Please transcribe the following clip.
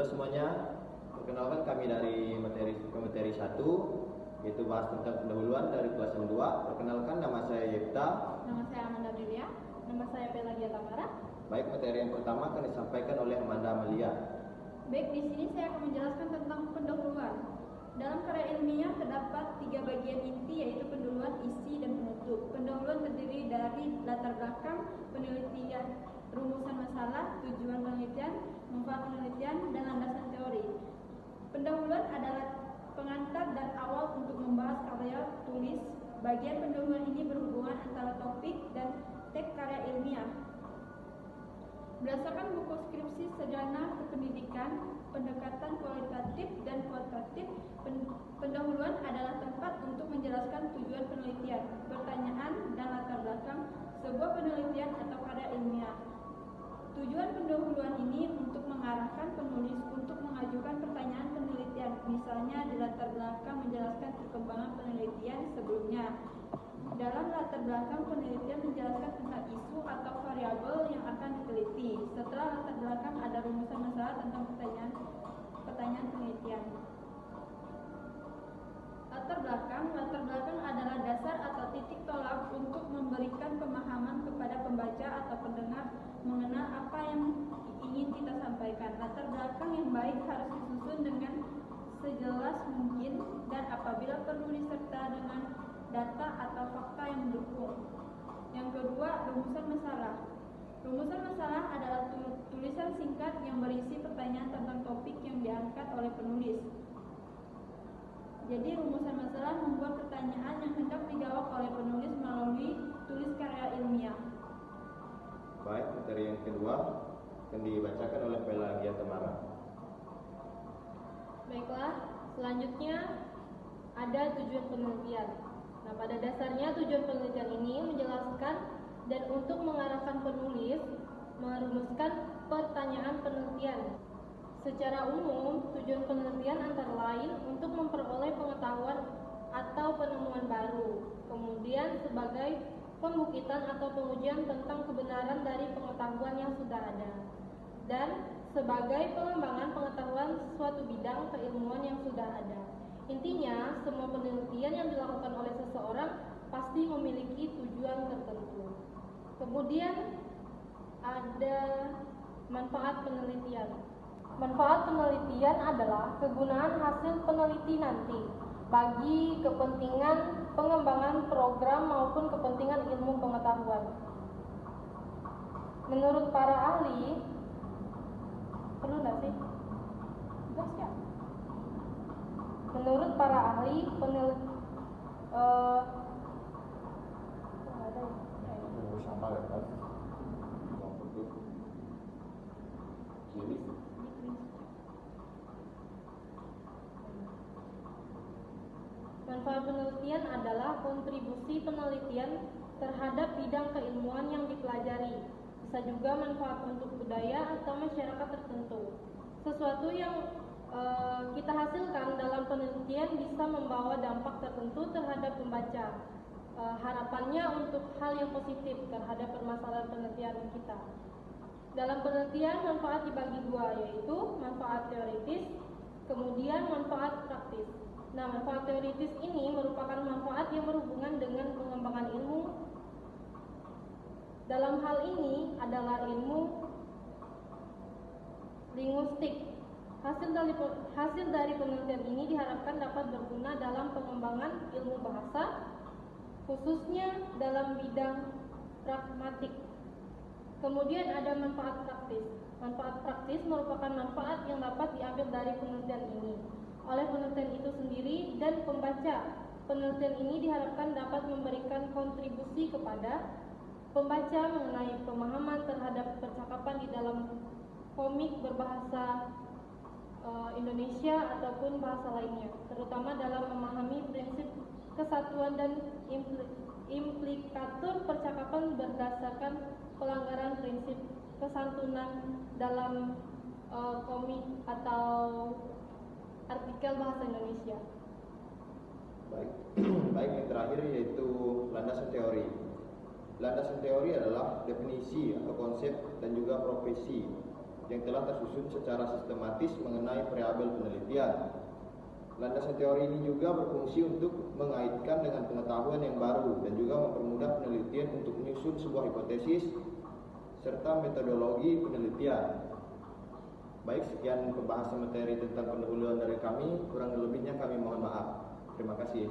Halo semuanya, perkenalkan kami dari materi 1, yaitu bahas tentang pendahuluan dari kelas 2. Perkenalkan, nama saya Yepta. Nama saya Amanda Brilia. Nama saya Pelagia Tamara. Baik, materi yang pertama akan disampaikan oleh Amanda Amalia. Baik, di sini saya akan menjelaskan tentang pendahuluan. Dalam karya ilmiah terdapat 3 bagian inti, yaitu pendahuluan, isi, dan penutup. Pendahuluan terdiri dari latar belakang penelitian, rumusan masalah, tujuan penelitian, manfaat penelitian, dan landasan teori. Pendahuluan adalah pengantar dan awal untuk membahas karya tulis. Bagian pendahuluan ini berhubungan antara topik dan teks karya ilmiah. Berdasarkan buku skripsi Sarjana Kependidikan, pendekatan kualitatif dan kuantitatif, pendahuluan adalah tempat untuk menjelaskan tujuan penelitian, pertanyaan, dan latar belakang sebuah penelitian atau karya ilmiah. Tujuan pendahuluan ini untuk mengarahkan penulis untuk mengajukan pertanyaan penelitian, misalnya di latar belakang menjelaskan perkembangan penelitian sebelumnya. Dalam latar belakang penelitian menjelaskan tentang isu atau variabel yang akan diteliti. Setelah latar belakang ada rumusan masalah tentang pertanyaan penelitian. Latar belakang adalah dasar atau titik tolak untuk memberikan pemahaman kepada pembaca atau pendengar mengenal apa yang ingin kita sampaikan. Latar belakang yang baik harus disusun dengan sejelas mungkin dan apabila perlu disertai dengan data atau fakta yang mendukung. Yang kedua, rumusan masalah. Rumusan masalah adalah tulisan singkat yang berisi pertanyaan tentang topik yang diangkat oleh penulis. Jadi rumusan masalah membuat pertanyaan yang hendak dijawab oleh penulis melalui tulis karya ilmiah. Baik, materi yang kedua akan dibacakan oleh Pelagia Tamara. Baiklah, selanjutnya ada tujuan penelitian. Nah, pada dasarnya tujuan penelitian ini menjelaskan dan untuk mengarahkan penulis merumuskan pertanyaan penelitian. Secara umum, tujuan penelitian antara lain untuk memperoleh pengetahuan atau penemuan baru, kemudian sebagai pembuktian atau pengujian tentang kebenaran dari pengetahuan yang sudah ada, dan sebagai pengembangan pengetahuan suatu bidang keilmuan yang sudah ada. Intinya, semua penelitian yang dilakukan oleh seseorang pasti memiliki tujuan tertentu. Kemudian ada manfaat penelitian. Manfaat penelitian adalah kegunaan hasil peneliti nanti bagi kepentingan pengembangan program maupun kepentingan ilmu pengetahuan. Menurut para ahli, perlu nggak sih? Gas ya? Menurut para ahli, manfaat penelitian adalah kontribusi penelitian terhadap bidang keilmuan yang dipelajari. Bisa juga manfaat untuk budaya atau masyarakat tertentu. Sesuatu yang kita hasilkan dalam penelitian bisa membawa dampak tertentu terhadap pembaca. Harapannya untuk hal yang positif terhadap permasalahan penelitian kita. Dalam penelitian manfaat dibagi dua, yaitu manfaat teoritis, kemudian manfaat praktis. Nah, manfaat teoritis ini merupakan manfaat yang berhubungan dengan pengembangan ilmu. Dalam hal ini adalah ilmu linguistik. Hasil dari penelitian ini diharapkan dapat berguna dalam pengembangan ilmu bahasa, khususnya dalam bidang pragmatik. Kemudian ada manfaat praktis. Manfaat praktis merupakan manfaat yang dapat diambil dari penelitian ini oleh penelitian itu sendiri dan pembaca. Penelitian ini diharapkan dapat memberikan kontribusi kepada pembaca mengenai pemahaman terhadap percakapan di dalam komik berbahasa Indonesia ataupun bahasa lainnya, terutama dalam memahami prinsip kesatuan dan implikatur percakapan berdasarkan pelanggaran prinsip kesantunan dalam komik atau artikel bahasa Indonesia. Baik, yang terakhir yaitu landasan teori. Landasan teori adalah definisi atau konsep dan juga profesi yang telah tersusun secara sistematis mengenai variabel penelitian. Landasan teori ini juga berfungsi untuk mengaitkan dengan pengetahuan yang baru dan juga mempermudah penelitian untuk menyusun sebuah hipotesis serta metodologi penelitian. Baik, sekian pembahasan materi tentang pendahuluan dari kami. Kurang lebihnya kami mohon maaf. Terima kasih.